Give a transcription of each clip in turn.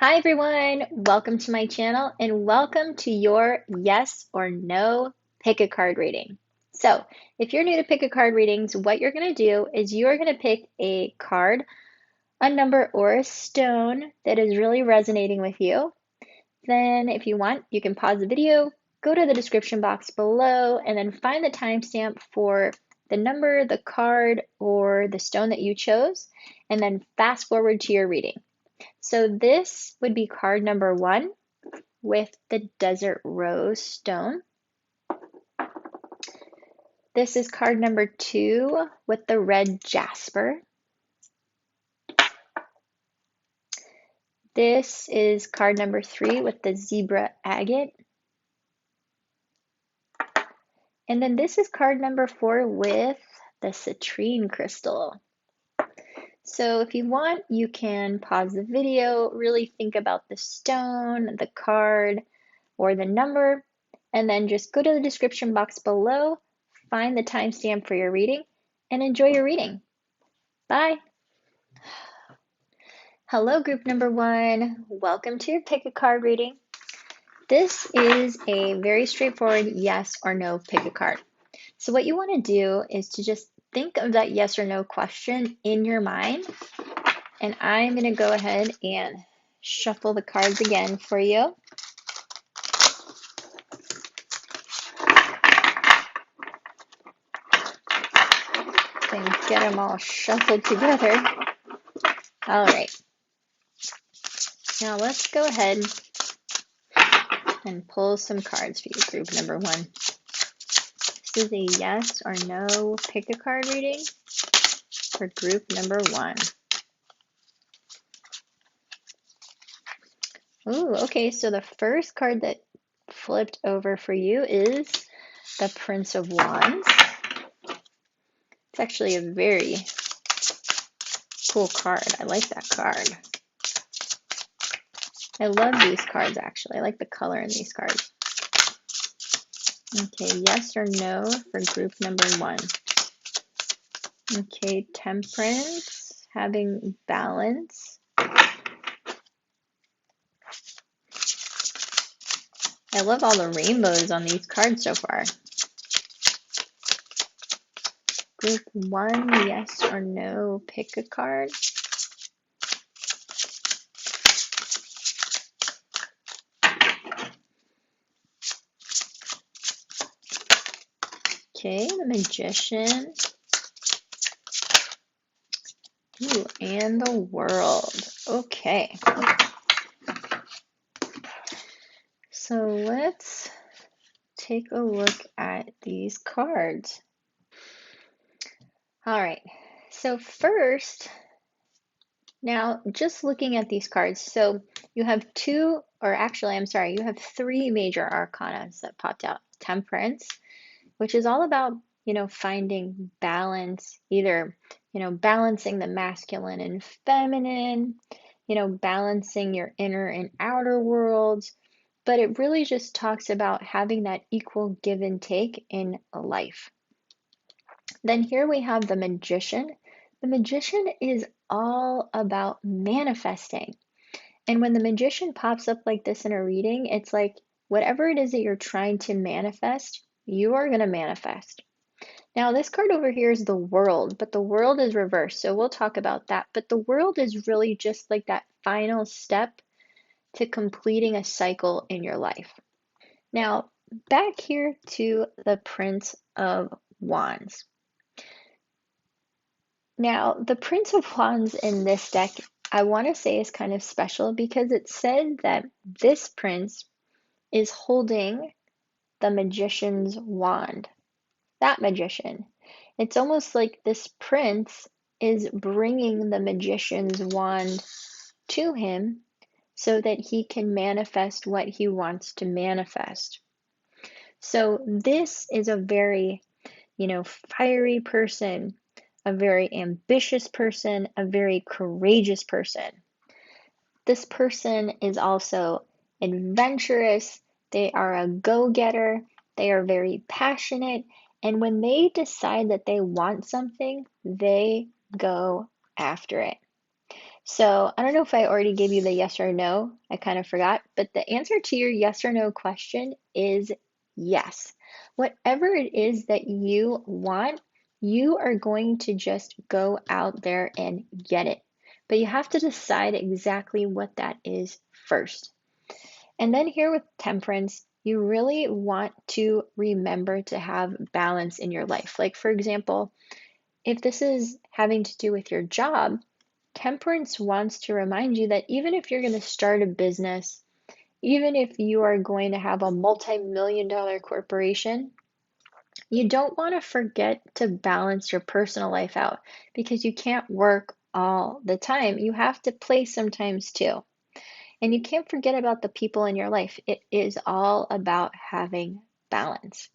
Hi everyone, welcome to my channel and welcome to your yes or no pick a card reading. So, if you're new to pick a card readings, what you're going to do is you are going to pick a card, a number, or a stone that is really resonating with you. Then, if you want, you can pause the video, go to the description box below, and then find the timestamp for the number, the card, or the stone that you chose, and then fast forward to your reading. So this would be card number 1 with the desert rose stone. This is card number 2 with the red jasper. This is card number 3 with the zebra agate. And then this is card number 4 with the citrine crystal. So if you want, you can pause the video, really think about the stone, the card, or the number, and then just go to the description box below, find the timestamp for your reading, and enjoy your reading. Bye. Hello, group number 1. Welcome to your pick a card reading. This is a very straightforward yes or no pick a card. So what you want to do is to just think of that yes or no question in your mind. And I'm going to go ahead and shuffle the cards again for you. And get them all shuffled together. All right. Now let's go ahead and pull some cards for you, group number 1. This is a yes or no pick a card reading for group number 1. Ooh, okay, so the first card that flipped over for you is the Prince of Wands. It's actually a very cool card. I like that card. I love these cards, actually. I like the color in these cards. Okay, yes or no for group number 1. Okay, Temperance, having balance. I love all the rainbows on these cards so far. Group 1, yes or no, pick a card. Okay, the Magician. Ooh, and the World. Okay. So let's take a look at these cards. All right. So first, now just looking at these cards, so you have you have 3 major arcana that popped out. Temperance, which is all about, finding balance, either, balancing the masculine and feminine, balancing your inner and outer worlds. But it really just talks about having that equal give and take in life. Then here we have the Magician. The Magician is all about manifesting. And when the Magician pops up like this in a reading, it's like whatever it is that you're trying to manifest, you are going to manifest. Now, this card over here is the World, but the World is reversed, so we'll talk about that. But the World is really just like that final step to completing a cycle in your life. Now, back here to the Prince of Wands. Now, the Prince of Wands in this deck, I want to say is kind of special because it said that this prince is holding the magician's wand. That magician. It's almost like this prince is bringing the magician's wand to him so that he can manifest what he wants to manifest. So this is a very, fiery person, a very ambitious person, a very courageous person. This person is also adventurous. They are a go-getter. They are very passionate. And when they decide that they want something, they go after it. So I don't know if I already gave you the yes or no. I kind of forgot, but the answer to your yes or no question is yes. Whatever it is that you want, you are going to just go out there and get it. But you have to decide exactly what that is first. And then here with temperance, you really want to remember to have balance in your life. Like, for example, if this is having to do with your job, temperance wants to remind you that even if you're going to start a business, even if you are going to have a multi-million-dollar corporation, you don't want to forget to balance your personal life out because you can't work all the time. You have to play sometimes too. And you can't forget about the people in your life. It is all about having balance.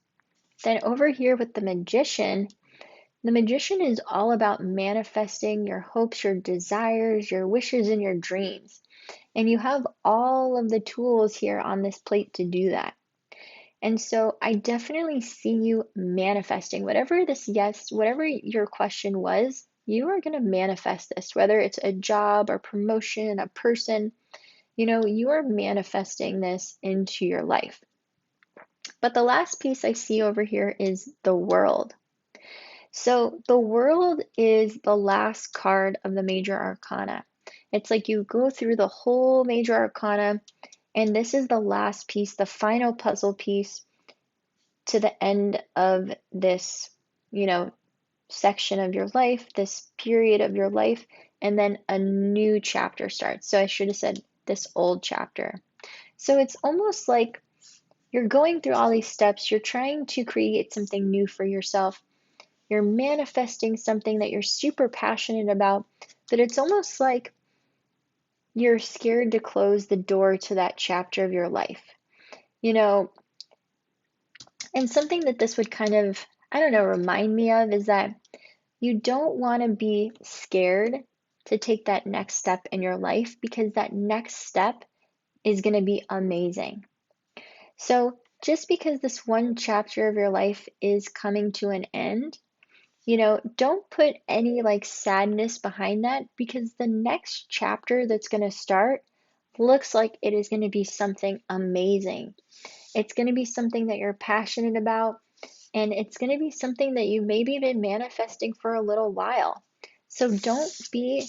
Then over here with the magician is all about manifesting your hopes, your desires, your wishes, and your dreams. And you have all of the tools here on this plate to do that. And so I definitely see you manifesting whatever your question was, you are going to manifest this, whether it's a job, a promotion, a person, you are manifesting this into your life. But the last piece I see over here is the world. So the world is the last card of the major arcana. It's like you go through the whole major arcana, and this is the last piece, the final puzzle piece to the end of this, section of your life, this period of your life, and then a new chapter starts. So I should have said this old chapter. So it's almost like you're going through all these steps, you're trying to create something new for yourself. You're manifesting something that you're super passionate about, but it's almost like you're scared to close the door to that chapter of your life. And something that this would kind of, I don't know, remind me of is that you don't want to be scared to take that next step in your life because that next step is going to be amazing. So just because this one chapter of your life is coming to an end, don't put any like sadness behind that because the next chapter that's going to start looks like it is going to be something amazing. It's going to be something that you're passionate about, and it's going to be something that you maybe been manifesting for a little while. So don't be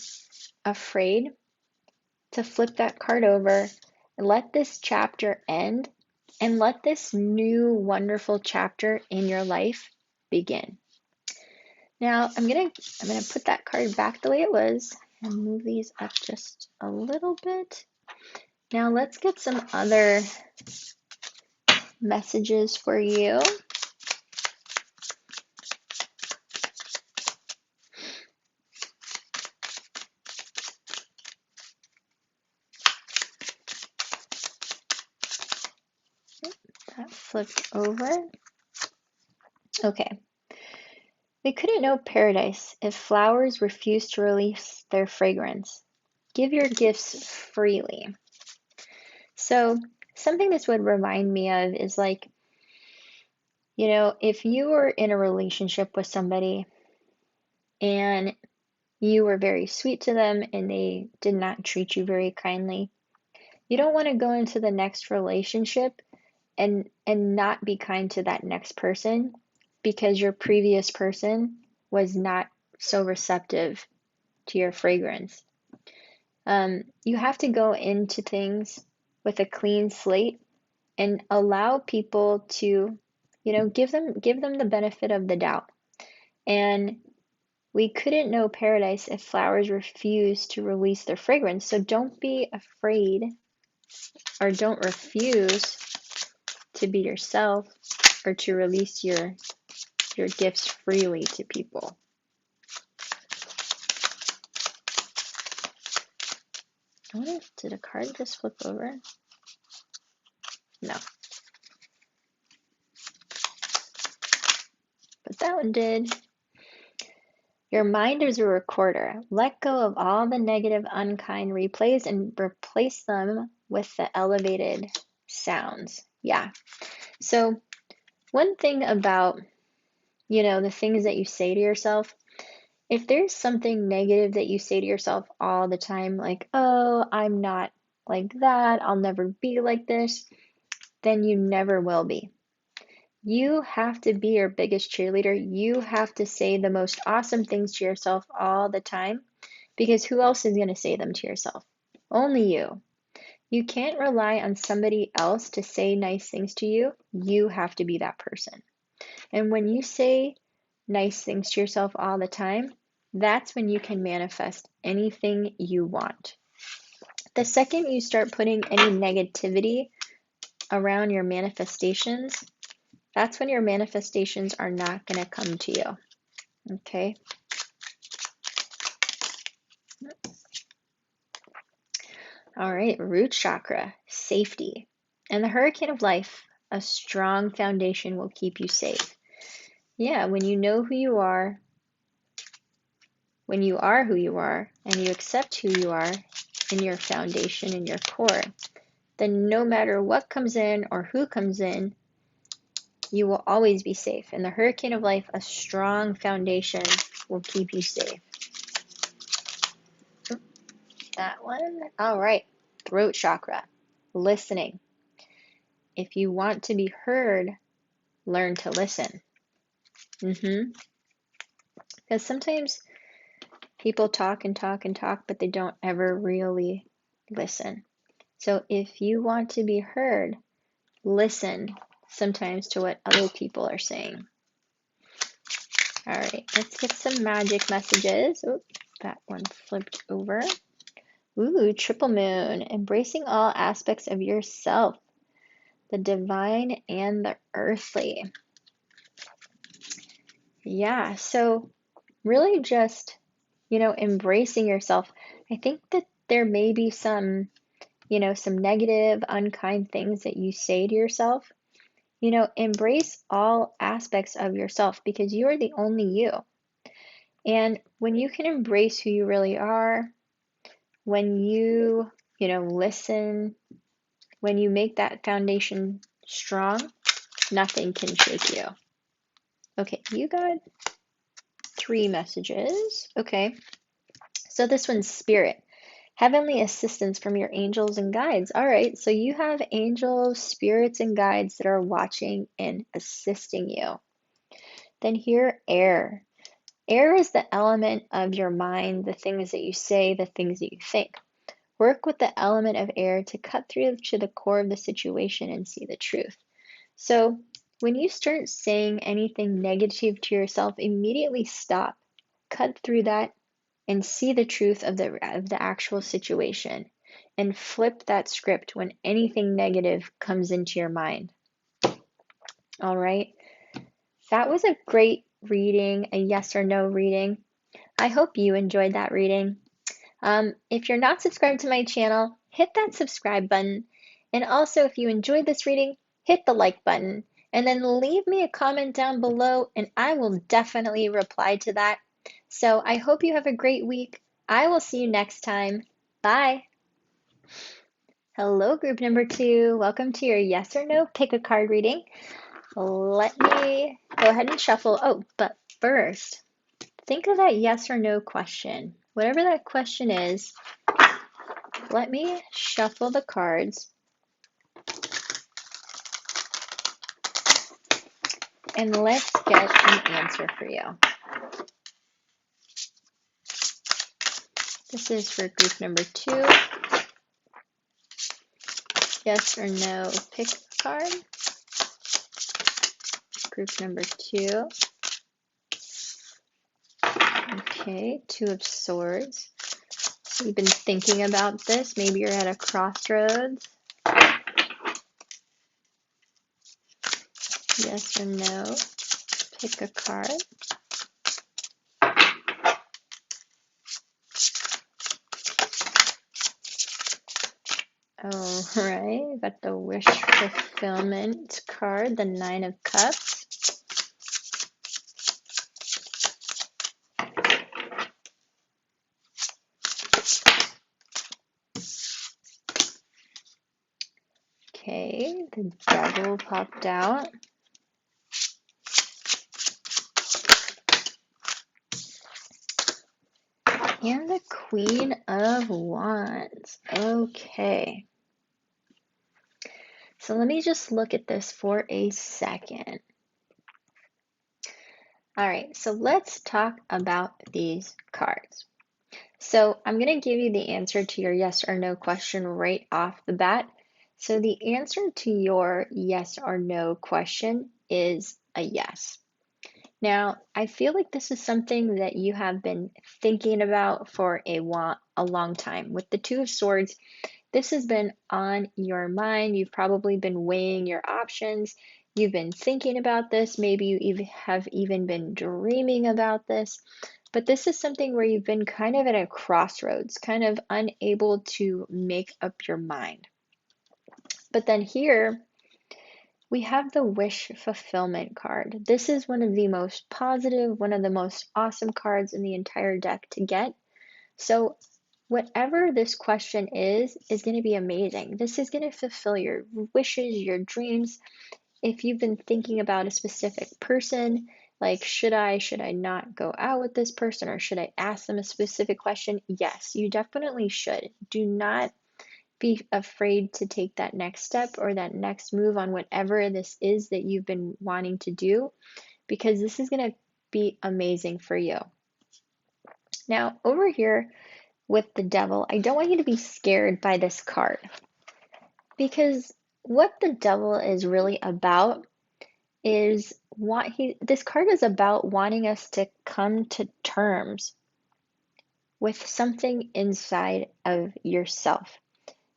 afraid to flip that card over, let this chapter end, and let this new wonderful chapter in your life begin. Now I'm gonna put that card back the way it was and move these up just a little bit. Now let's get some other messages for you. That flipped over. Okay. We couldn't know paradise if flowers refused to release their fragrance. Give your gifts freely. So something this would remind me of is like, if you were in a relationship with somebody and you were very sweet to them and they did not treat you very kindly, you don't want to go into the next relationship and not be kind to that next person because your previous person was not so receptive to your fragrance. You have to go into things with a clean slate and allow people to, give them the benefit of the doubt. And we couldn't know paradise if flowers refused to release their fragrance. So don't be afraid or don't refuse to be yourself or to release your gifts freely to people. I wonder, did a card just flip over? No. But that one did. Your mind is a recorder. Let go of all the negative, unkind replays and replace them with the elevated sounds. Yeah. So one thing about, the things that you say to yourself, If there's something negative that you say to yourself all the time, like, oh, I'm not like that, I'll never be like this, then you never will be. You have to be your biggest cheerleader. You have to say the most awesome things to yourself all the time, because who else is going to say them to yourself? Only you. You can't rely on somebody else to say nice things to you. You have to be that person. And when you say nice things to yourself all the time, that's when you can manifest anything you want. The second you start putting any negativity around your manifestations, that's when your manifestations are not going to come to you. Okay? All right, root chakra, safety. And the hurricane of life, a strong foundation will keep you safe. Yeah, when you know who you are, when you are who you are, and you accept who you are in your foundation, in your core, then no matter what comes in or who comes in, you will always be safe. In the hurricane of life, a strong foundation will keep you safe. That one. All right, throat chakra, listening. If you want to be heard, learn to listen. Because sometimes people talk and talk and talk, but they don't ever really listen. So if you want to be heard, listen sometimes to what other people are saying. All right, let's get some magic messages. Oh, that one flipped over. Ooh, triple moon, embracing all aspects of yourself, the divine and the earthly. Yeah, so really just, embracing yourself. I think that there may be some, some negative, unkind things that you say to yourself. Embrace all aspects of yourself because you are the only you. And when you can embrace who you really are, when you, listen, when you make that foundation strong, nothing can shake you. Okay, you got 3 messages. Okay, so this one's spirit. Heavenly assistance from your angels and guides. All right, so you have angels, spirits, and guides that are watching and assisting you. Then here, air. Air is the element of your mind, the things that you say, the things that you think. Work with the element of air to cut through to the core of the situation and see the truth. So when you start saying anything negative to yourself, immediately stop, cut through that, and see the truth of the actual situation, and flip that script when anything negative comes into your mind. All right, that was a great reading, a yes or no reading. I hope you enjoyed that reading. If you're not subscribed to my channel, hit that subscribe button. And also, if you enjoyed this reading, hit the like button. And then leave me a comment down below, and I will definitely reply to that. So I hope you have a great week. I will see you next time. Bye. Hello, group number 2. Welcome to your yes or no pick a card reading. Let me go ahead and shuffle. Oh, but first, think of that yes or no question. Whatever that question is, let me shuffle the cards and let's get an answer for you. This is for group number 2. Yes or no pick a card. Group number 2. Okay, 2 of Swords. So you've been thinking about this. Maybe you're at a crossroads. Yes or no, pick a card. All right, got the wish fulfillment card, the 9 of Cups. Okay, the Devil popped out. And the Queen of Wands. Okay. So let me just look at this for a second. All right, so let's talk about these cards. So I'm going to give you the answer to your yes or no question right off the bat. So the answer to your yes or no question is a yes. Now, I feel like this is something that you have been thinking about for a long time. With the Two of Swords, this has been on your mind. You've probably been weighing your options. You've been thinking about this. Maybe you have even been dreaming about this. But this is something where you've been kind of at a crossroads, kind of unable to make up your mind. But then here, we have the wish fulfillment card. This is one of the most positive, one of the most awesome cards in the entire deck to get. So whatever this question is going to be amazing. This is going to fulfill your wishes, your dreams. If you've been thinking about a specific person, like should I not go out with this person, or should I ask them a specific question? Yes, you definitely should. Do not be afraid to take that next step or that next move on whatever this is that you've been wanting to do, because this is going to be amazing for you. Now, over here with the Devil, I don't want you to be scared by this card, because what the Devil is really about is this card is about wanting us to come to terms with something inside of yourself.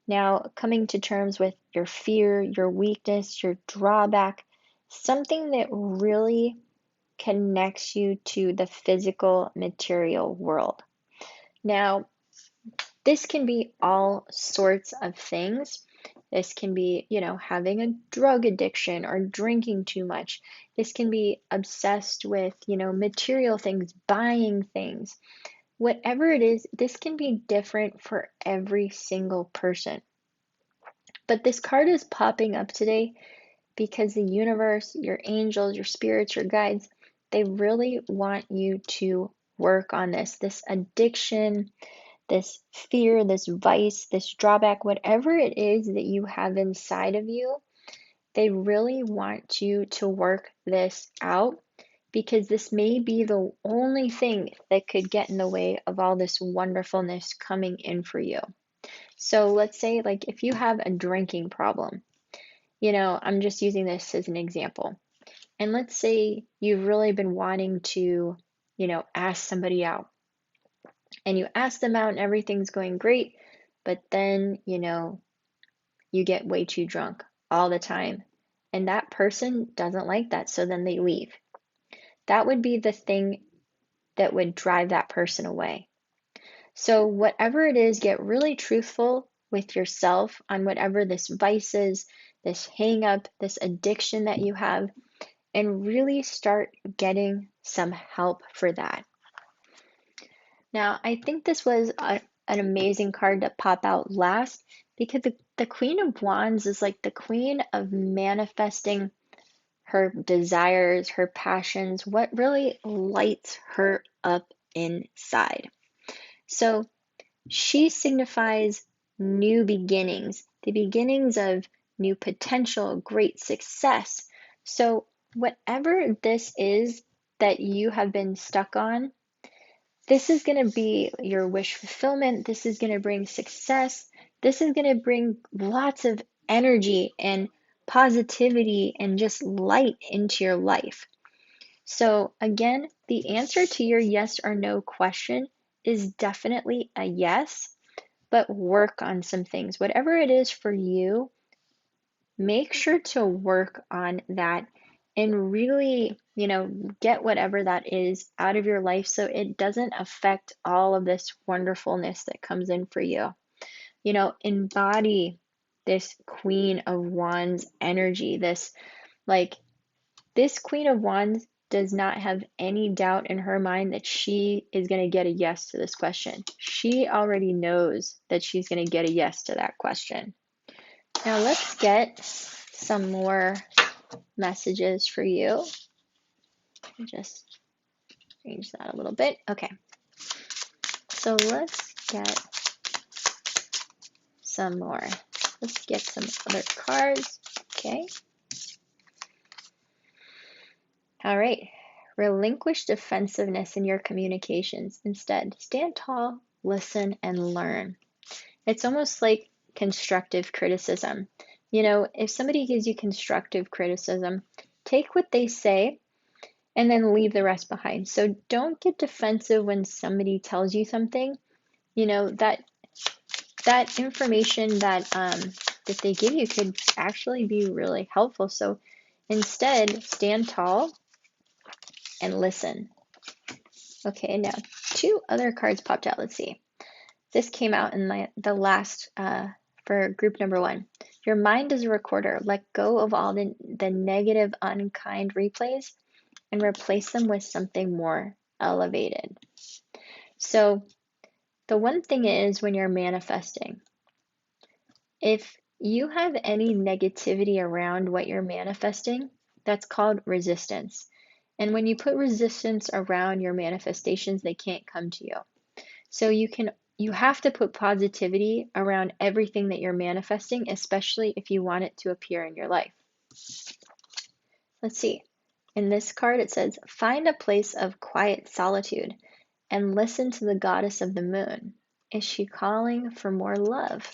Now, coming to terms with your fear, your weakness, your drawback, something that really connects you to the physical material world. Now, this can be all sorts of things. This can be, having a drug addiction or drinking too much. This can be obsessed with, material things, buying things. Whatever it is, this can be different for every single person. But this card is popping up today because the universe, your angels, your spirits, your guides, they really want you to work on this addiction, this fear, this vice, this drawback, whatever it is that you have inside of you. They really want you to work this out, because this may be the only thing that could get in the way of all this wonderfulness coming in for you. So let's say, like, if you have a drinking problem, I'm just using this as an example. And let's say you've really been wanting to, ask somebody out. And you ask them out and everything's going great, but then, you get way too drunk all the time. And that person doesn't like that, so then they leave. That would be the thing that would drive that person away. So whatever it is, get really truthful with yourself on whatever this vice is, this hang up, this addiction that you have, and really start getting some help for that. Now, I think this was an amazing card to pop out last, because the Queen of Wands is like the queen of manifesting her desires, her passions, what really lights her up inside. So she signifies new beginnings, the beginnings of new potential, great success. So whatever this is that you have been stuck on, this is going to be your wish fulfillment. This is going to bring success. This is going to bring lots of energy and positivity and just light into your life. So again, the answer to your yes or no question is definitely a yes, but work on some things. Whatever it is for you, make sure to work on that and really, get whatever that is out of your life so it doesn't affect all of this wonderfulness that comes in for you. Embody this Queen of Wands energy. This Queen of Wands does not have any doubt in her mind that she is going to get a yes to this question. She already knows that she's going to get a yes to that question. Now let's get some more messages for you. Just change that a little bit. Okay. So let's get some more. Let's get some other cards. Okay. All right. Relinquish defensiveness in your communications. Instead, stand tall, listen, and learn. It's almost like constructive criticism. You know, if somebody gives you constructive criticism, take what they say and then leave the rest behind. So don't get defensive when somebody tells you something. You know, that information that they give you could actually be really helpful. So instead, stand tall and listen. Okay, now 2 other cards popped out. Let's see. This came out in the last for group number 1. Your mind is a recorder. Let go of all the negative, unkind replays and replace them with something more elevated. So the one thing is, when you're manifesting, if you have any negativity around what you're manifesting, that's called resistance. And when you put resistance around your manifestations, they can't come to you. So you have to put positivity around everything that you're manifesting, especially if you want it to appear in your life. Let's see. In this card, it says, find a place of quiet solitude and listen to the goddess of the moon. Is she calling for more love?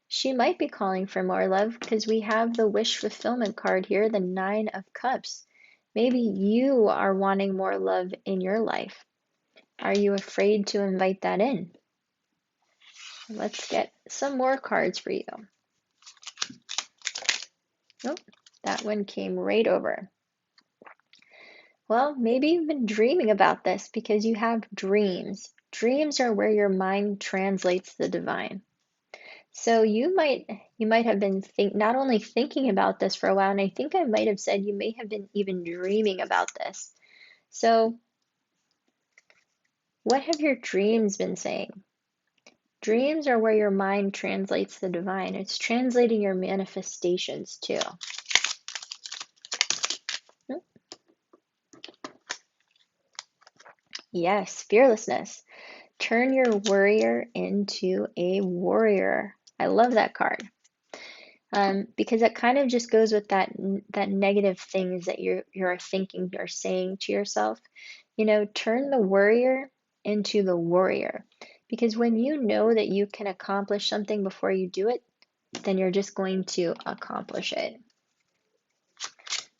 She might be calling for more love because we have the wish fulfillment card here, the 9 of Cups. Maybe you are wanting more love in your life. Are you afraid to invite that in? Let's get some more cards for you. Oh, that one came right over. Well, maybe you've been dreaming about this because you have dreams. Dreams are where your mind translates the divine. So you might have been not only thinking about this for a while, and I think I might have said you may have been even dreaming about this. So what have your dreams been saying? Dreams are where your mind translates the divine. It's translating your manifestations too. Yes, fearlessness. Turn your worrier into a warrior. I love that card. Because it kind of just goes with that negative things that you're thinking or saying to yourself. You know, turn the worrier into the warrior. Because when you know that you can accomplish something before you do it, then you're just going to accomplish it.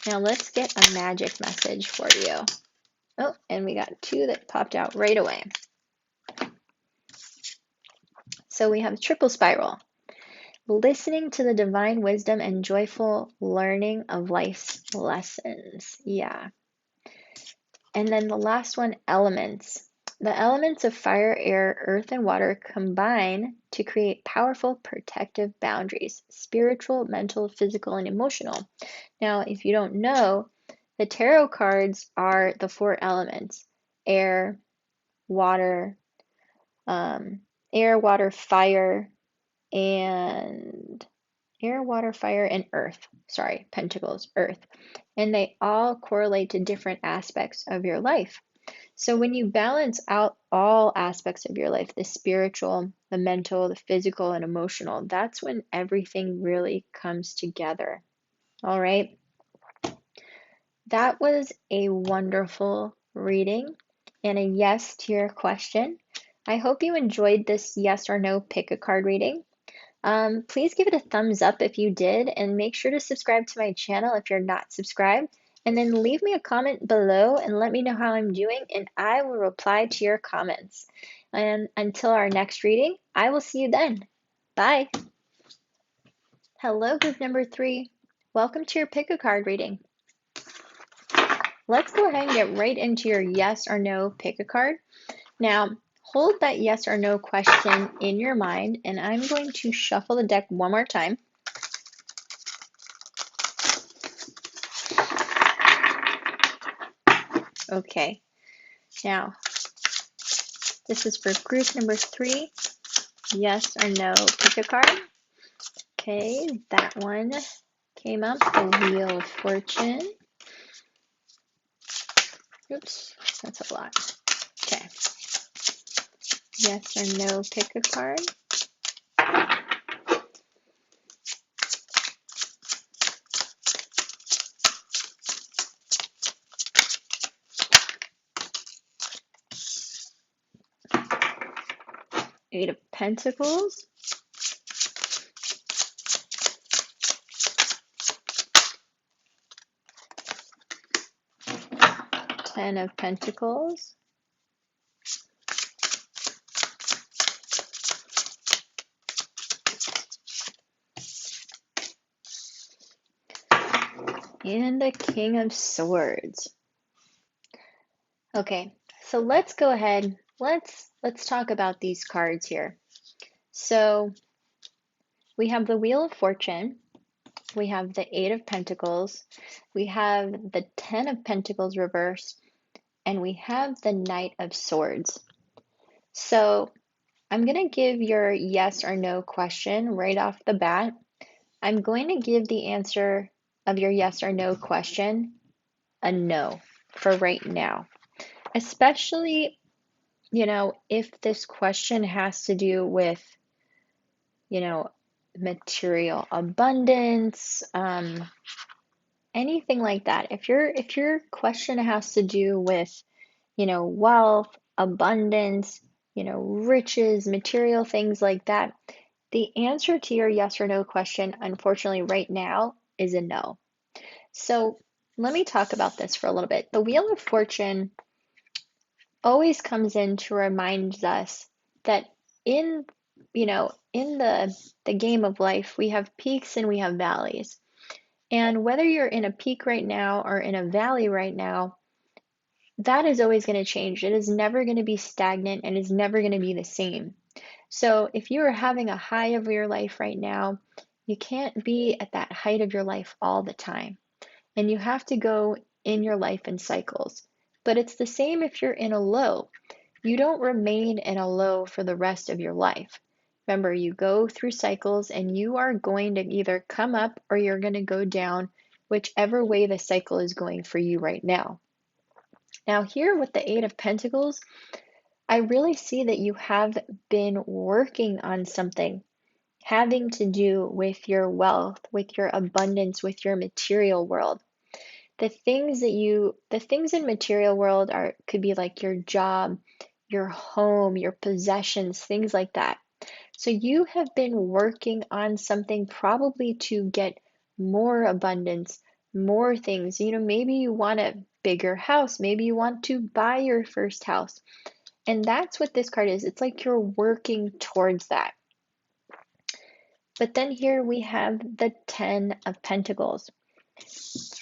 Now let's get a magic message for you. Oh, and we got 2 that popped out right away. So we have triple spiral. Listening to the divine wisdom and joyful learning of life's lessons. Yeah. And then the last one, elements. The elements of fire, air, earth, and water combine to create powerful protective boundaries, spiritual, mental, physical, and emotional. Now, if you don't know, the tarot cards are the 4 elements: air, water, fire, and earth. Sorry, pentacles, earth. And they all correlate to different aspects of your life. So when you balance out all aspects of your life, the spiritual, the mental, the physical, and emotional, that's when everything really comes together. All right. That was a wonderful reading and a yes to your question. I hope you enjoyed this yes or no pick a card reading. Please give it a thumbs up if you did, and make sure to subscribe to my channel if you're not subscribed. And then leave me a comment below and let me know how I'm doing, and I will reply to your comments. And until our next reading, I will see you then. Bye. Hello, group number 3. Welcome to your pick a card reading. Let's go ahead and get right into your yes or no pick a card. Now, hold that yes or no question in your mind, and I'm going to shuffle the deck one more time. Okay, now this is for group number 3, yes or no pick a card. Okay, that one came up, the Wheel of Fortune. Oops, that's a lot. Okay. Yes or no, pick a card. Eight of Pentacles. Ten of Pentacles. And the King of Swords. Okay, so let's go ahead. Let's talk about these cards here. So we have the Wheel of Fortune, we have the Eight of Pentacles, we have the Ten of Pentacles reversed, and we have the Knight of Swords. So I'm going to give your yes or no question right off the bat. I'm going to give the answer of your yes or no question a no for right now. Especially, if this question has to do with, material abundance, anything like that. If your question has to do with, wealth, abundance, riches, material things like that, the answer to your yes or no question, unfortunately, right now is a no. So let me talk about this for a little bit. The Wheel of Fortune always comes in to remind us that in, in the game of life, we have peaks and we have valleys. And whether you're in a peak right now or in a valley right now, that is always going to change. It is never going to be stagnant and is never going to be the same. So if you are having a high of your life right now, you can't be at that height of your life all the time. And you have to go in your life in cycles. But it's the same if you're in a low. You don't remain in a low for the rest of your life. Remember, you go through cycles and you are going to either come up or you're going to go down, whichever way the cycle is going for you right now. Now, here with the Eight of Pentacles, I really see that you have been working on something having to do with your wealth, with your abundance, with your material world. The things in material world could be like your job, your home, your possessions, things like that. So you have been working on something probably to get more abundance, more things. Maybe you want a bigger house, maybe you want to buy your first house. And that's what this card is. It's like you're working towards that. But then here we have the Ten of Pentacles.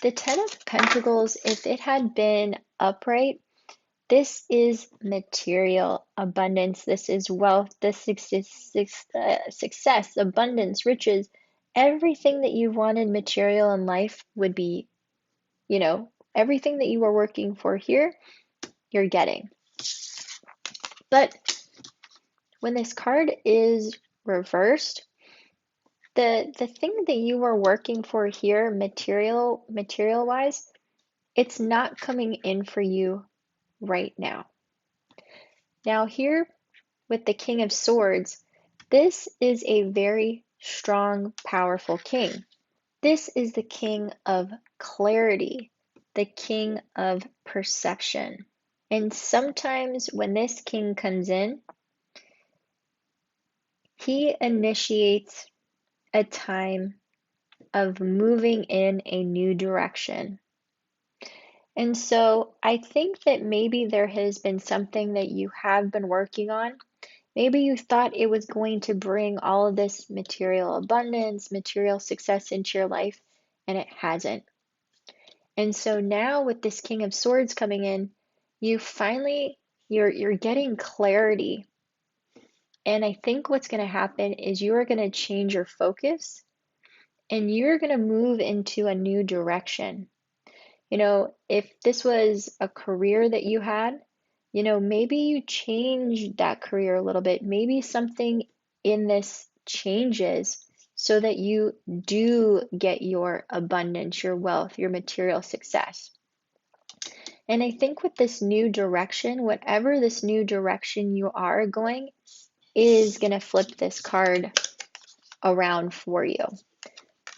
The Ten of Pentacles, if it had been upright, this is material abundance. This is wealth. This is success, abundance, riches. Everything that you've wanted material in life would be, everything that you are working for here, you're getting. But when this card is reversed, the thing that you are working for here, material wise, it's not coming in for you right now. Now here with the King of Swords, this is a very strong, powerful king. This is the king of clarity, the king of perception. And sometimes when this king comes in, he initiates a time of moving in a new direction. And so I think that maybe there has been something that you have been working on. Maybe you thought it was going to bring all of this material abundance, material success into your life, and it hasn't. And so now with this King of Swords coming in, you're getting clarity. And I think what's going to happen is you are going to change your focus and you're going to move into a new direction. If this was a career that you had, maybe you change that career a little bit. Maybe something in this changes so that you do get your abundance, your wealth, your material success. And I think with this new direction, whatever this new direction you are going is going to flip this card around for you.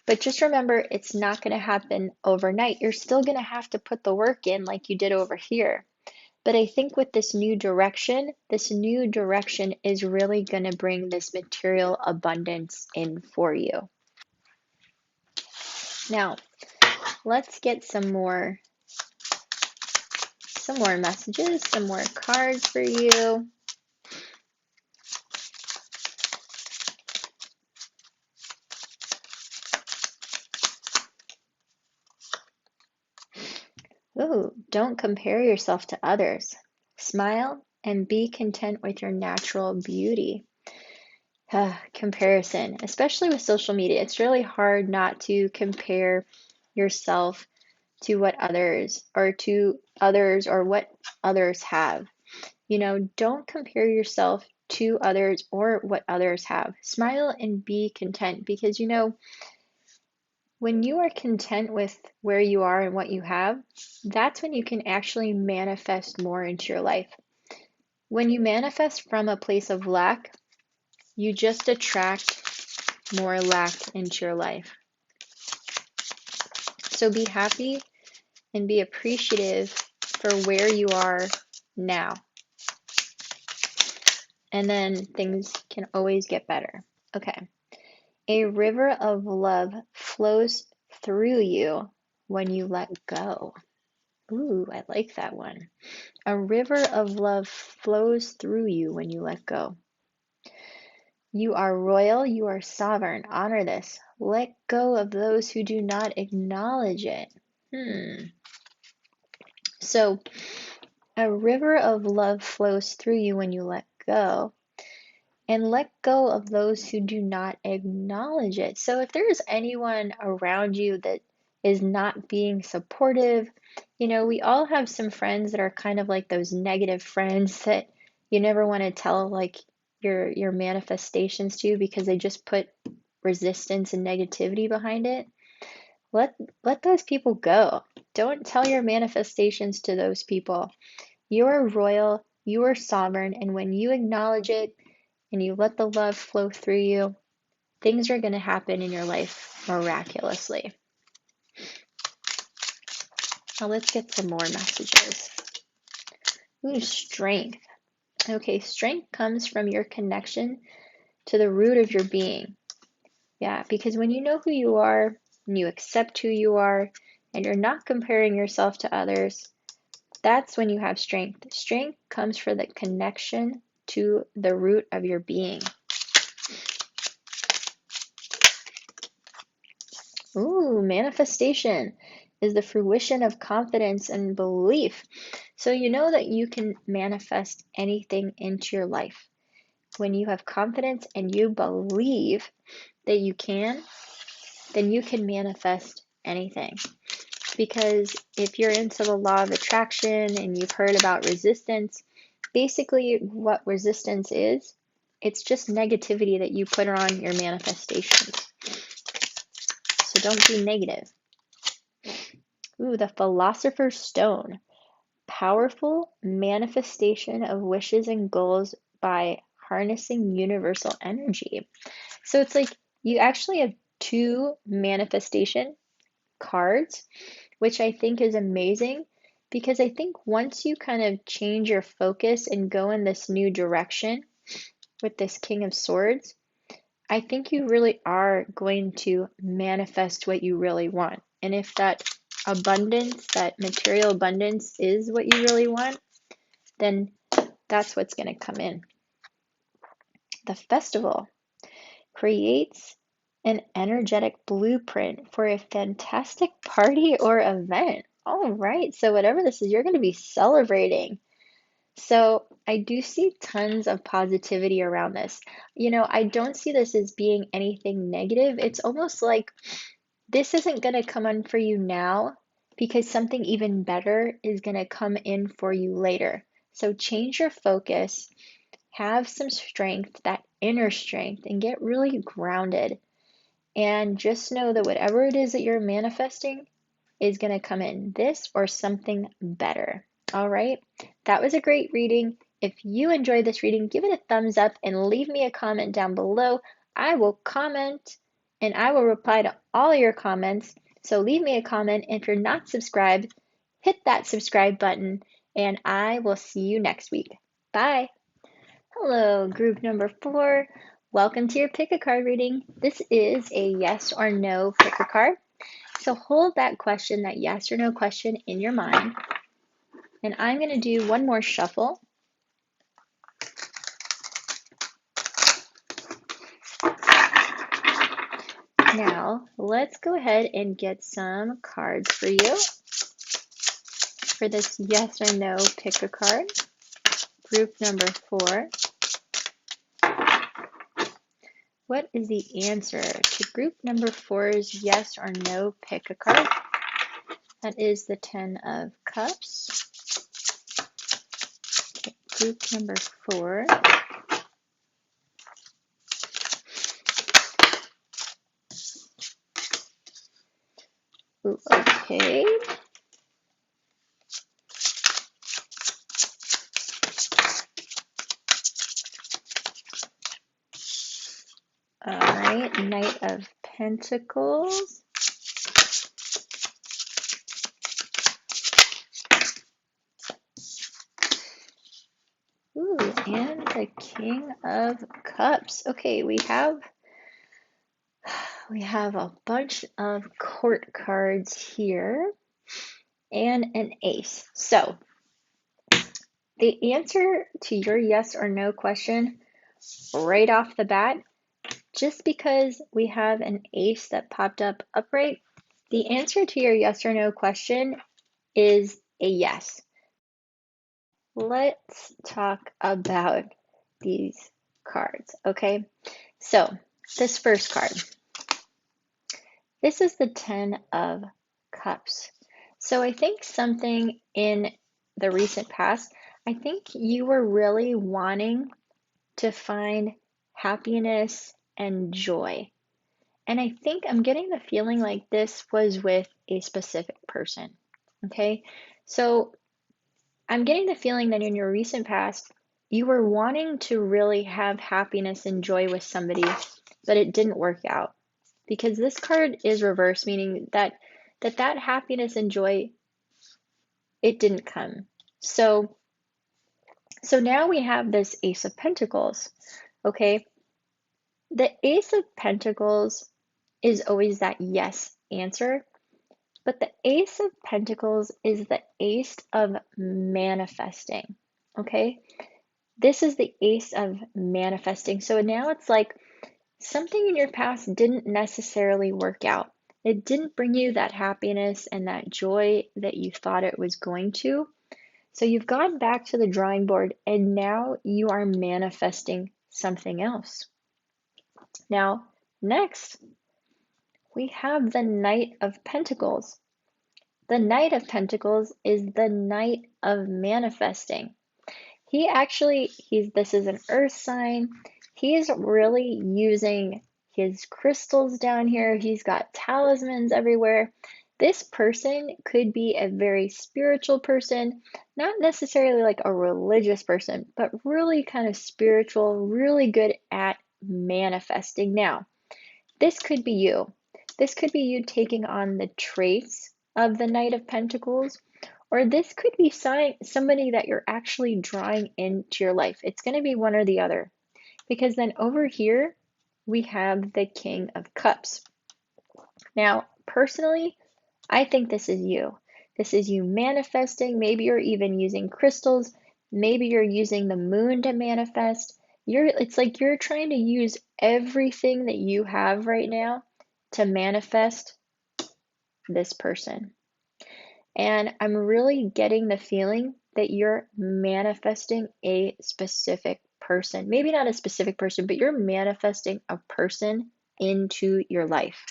But just remember, it's not going to happen overnight. You're still going to have to put the work in like you did over here. But I think with this new direction is really going to bring this material abundance in for you. Now, let's get some more messages, some more cards for you. Ooh, don't compare yourself to others. Smile and be content with your natural beauty. Comparison, especially with social media, it's really hard not to compare yourself to what others or what others have. Don't compare yourself to others or what others have. Smile and be content because when you are content with where you are and what you have, that's when you can actually manifest more into your life. When you manifest from a place of lack, you just attract more lack into your life. So be happy and be appreciative for where you are now. And then things can always get better. Okay. A river of love flows through you when you let go. Ooh, I like that one. A river of love flows through you when you let go. You are royal, you are sovereign. Honor this. Let go of those who do not acknowledge it. So, a river of love flows through you when you let go. And let go of those who do not acknowledge it. So if there is anyone around you that is not being supportive, we all have some friends that are kind of like those negative friends that you never want to tell like your manifestations to because they just put resistance and negativity behind it. Let those people go. Don't tell your manifestations to those people. You are royal, you are sovereign, and when you acknowledge it, and you let the love flow through you, things are going to happen in your life miraculously. Now let's get some more messages. Ooh, strength. Okay, strength comes from your connection to the root of your being. Yeah, because when you know who you are, and you accept who you are, and you're not comparing yourself to others, that's when you have strength. Strength comes from the connection to the root of your being. Ooh, manifestation is the fruition of confidence and belief. So you know that you can manifest anything into your life. When you have confidence and you believe that you can, then you can manifest anything. Because if you're into the law of attraction and you've heard about resistance, basically what resistance is, it's just negativity that you put on your manifestations. So don't be negative. Ooh, the Philosopher's Stone. Powerful manifestation of wishes and goals by harnessing universal energy. So it's like you actually have two manifestation cards, which I think is amazing because I think once you kind of change your focus and go in this new direction with this King of Swords, I think you really are going to manifest what you really want. And if that abundance, that material abundance is what you really want, then that's what's going to come in. The festival creates an energetic blueprint for a fantastic party or event. All right, so whatever this is, you're going to be celebrating. So I do see tons of positivity around this. I don't see this as being anything negative. It's almost like this isn't going to come in for you now because something even better is going to come in for you later. So change your focus, have some strength, that inner strength, and get really grounded. And just know that whatever it is that you're manifesting, is going to come in, this or something better. All right, that was a great reading. If you enjoyed this reading, give it a thumbs up and leave me a comment down below. I will comment and I will reply to all your comments. So leave me a comment. If you're not subscribed, hit that subscribe button and I will see you next week. Bye. Hello, group number 4. Welcome to your pick a card reading. This is a yes or no pick a card. So hold that question, that yes or no question in your mind. And I'm going to do one more shuffle. Now, let's go ahead and get some cards for you for this yes or no pick a card. Group number 4. What is the answer to group number 4's yes or no pick a card? That is the 10 of Cups. Okay, group number 4. Ooh, okay. All right, Knight of Pentacles. Ooh, and the King of Cups. Okay, we have a bunch of court cards here and an ace. So the answer to your yes or no question right off the bat, just because we have an ace that popped up upright, the answer to your yes or no question is a yes. Let's talk about these cards, okay? So this first card, this is the 10 of Cups. So I think something in the recent past, I think you were really wanting to find happiness and joy. And I think I'm getting the feeling like this was with a specific person, okay? So I'm getting the feeling that in your recent past, you were wanting to really have happiness and joy with somebody, but it didn't work out. Because this card is reversed, meaning that happiness and joy, it didn't come. So now we have this Ace of Pentacles, okay? The Ace of Pentacles is always that yes answer, but the Ace of Pentacles is the ace of manifesting, okay? This is the ace of manifesting. So now it's like something in your past didn't necessarily work out. It didn't bring you that happiness and that joy that you thought it was going to. So you've gone back to the drawing board and now you are manifesting something else. Now, next, we have the Knight of Pentacles. The Knight of Pentacles is the Knight of manifesting. This is an earth sign. He's really using his crystals down here. He's got talismans everywhere. This person could be a very spiritual person, not necessarily like a religious person, but really kind of spiritual, really good at manifesting. Now, this could be you. This could be you taking on the traits of the Knight of Pentacles, or this could be somebody that you're actually drawing into your life. It's going to be one or the other. Because then over here, we have the King of Cups. Now, personally, I think this is you. This is you manifesting. Maybe you're even using crystals. Maybe you're using the moon to manifest. It's like you're trying to use everything that you have right now to manifest this person. And I'm really getting the feeling that you're manifesting a specific person. Maybe not a specific person, but you're manifesting a person into your life.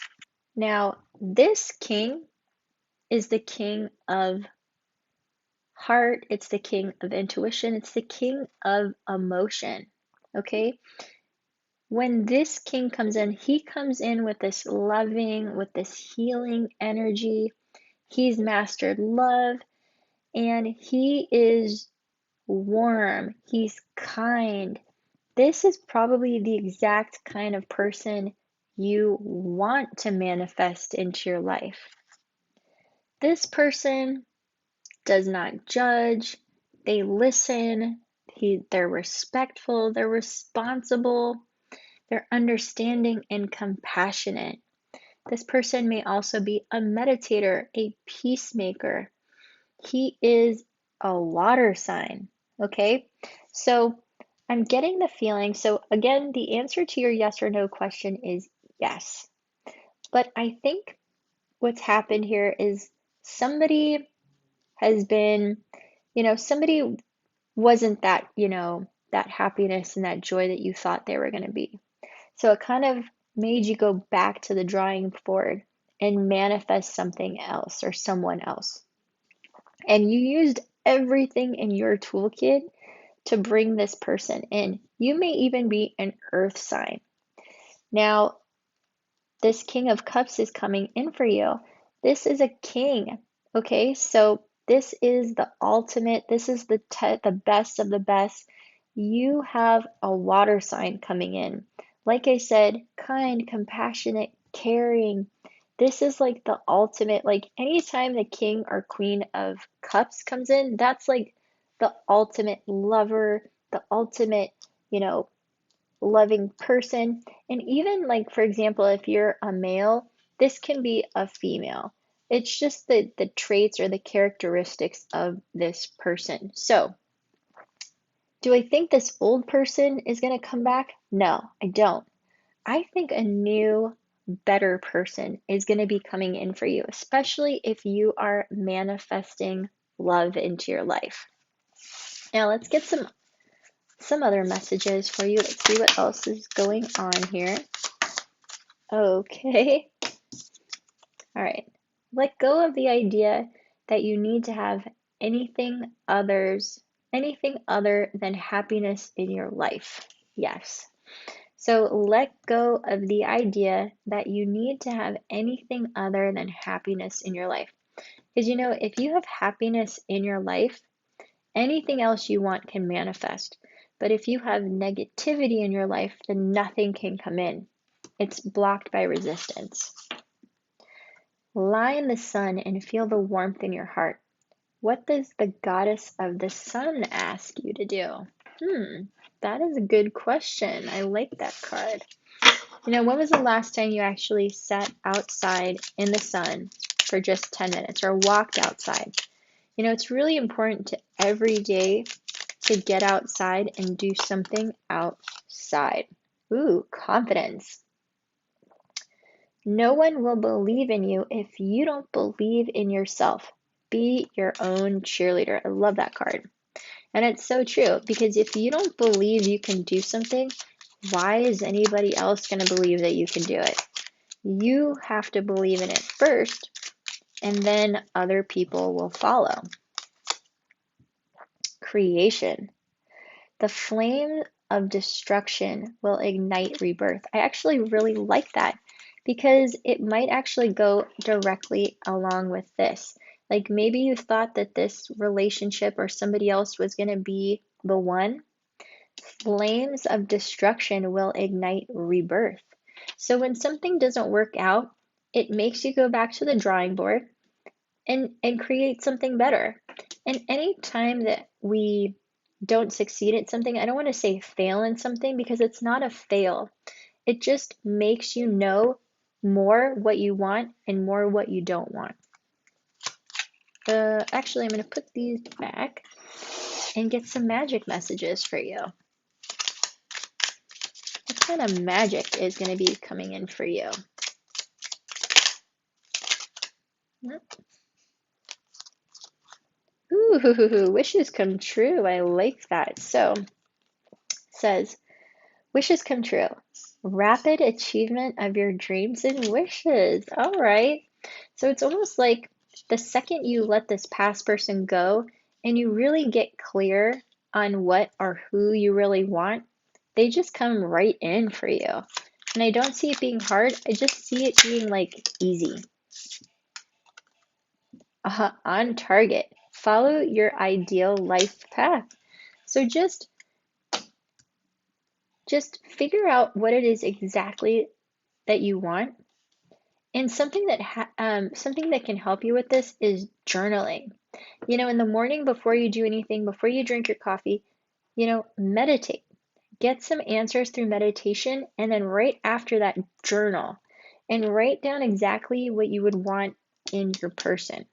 Now, this king is the king of heart. It's the king of intuition. It's the king of emotion. Okay? When this king comes in, he comes in with this loving, with this healing energy. He's mastered love, and he is warm. He's kind. This is probably the exact kind of person you want to manifest into your life. This person does not judge, they listen, they're respectful, they're responsible, they're understanding and compassionate. This person may also be a meditator, a peacemaker. He is a water sign, okay? So I'm getting the feeling, so again, the answer to your yes or no question is yes. But I think what's happened here is somebody has been, somebody wasn't that, that happiness and that joy that you thought they were going to be. So it kind of made you go back to the drawing board and manifest something else or someone else. And you used everything in your toolkit to bring this person in. You may even be an earth sign. Now, this King of Cups is coming in for you. This is a king, okay? So this is the ultimate, this is the best of the best. You have a water sign coming in. Like I said, kind, compassionate, caring. This is like the ultimate, like anytime the King or Queen of Cups comes in, that's like the ultimate lover, the ultimate, you know, loving person. And even like, for example, if you're a male, this can be a female. It's just the traits or the characteristics of this person. So, do I think this old person is going to come back? No, I don't. I think a new, better person is going to be coming in for you, especially if you are manifesting love into your life. Now, let's get some other messages for you. Let's see what else is going on here. Okay. All right. Let go of the idea that you need to have anything other than happiness in your life. Yes. So let go of the idea that you need to have anything other than happiness in your life. Because if you have happiness in your life, anything else you want can manifest. But if you have negativity in your life, then nothing can come in. It's blocked by resistance. Lie in the sun and feel the warmth in your heart. What does the goddess of the sun ask you to do? That is a good question. I like that card. When was the last time you actually sat outside in the sun for just 10 minutes or walked outside? It's really important to every day to get outside and do something outside. Ooh, confidence. No one will believe in you if you don't believe in yourself. Be your own cheerleader. I love that card. And it's so true, because if you don't believe you can do something, why is anybody else going to believe that you can do it? You have to believe in it first, and then other people will follow. Creation. The flame of destruction will ignite rebirth. I actually really like that because it might actually go directly along with this. Like maybe you thought that this relationship or somebody else was going to be the one. Flames of destruction will ignite rebirth. So when something doesn't work out, it makes you go back to the drawing board and create something better. And any time that we don't succeed at something, I don't want to say fail in something because it's not a fail. It just makes you know more what you want and more what you don't want. Actually, I'm going to put these back and get some magic messages for you. What kind of magic is going to be coming in for you? Ooh, wishes come true. I like that. So, it says, wishes come true. Rapid achievement of your dreams and wishes. All right. So it's almost like the second you let this past person go and you really get clear on what or who you really want, they just come right in for you. And I don't see it being hard. I just see it being like easy. On target. Follow your ideal life path. So just figure out what it is exactly that you want. And something that can help you with this is journaling. In the morning before you do anything, before you drink your coffee, meditate. Get some answers through meditation, and then right after that, journal and write down exactly what you would want in your person.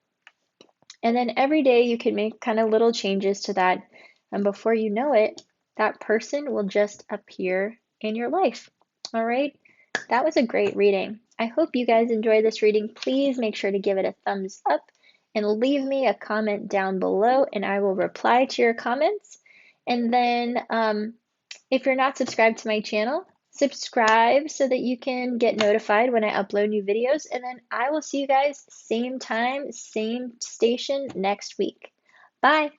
And then every day you can make kind of little changes to that. And before you know it, that person will just appear in your life. All right. That was a great reading. I hope you guys enjoyed this reading. Please make sure to give it a thumbs up and leave me a comment down below, and I will reply to your comments. And then if you're not subscribed to my channel, subscribe so that you can get notified when I upload new videos. And then I will see you guys same time, same station next week. Bye.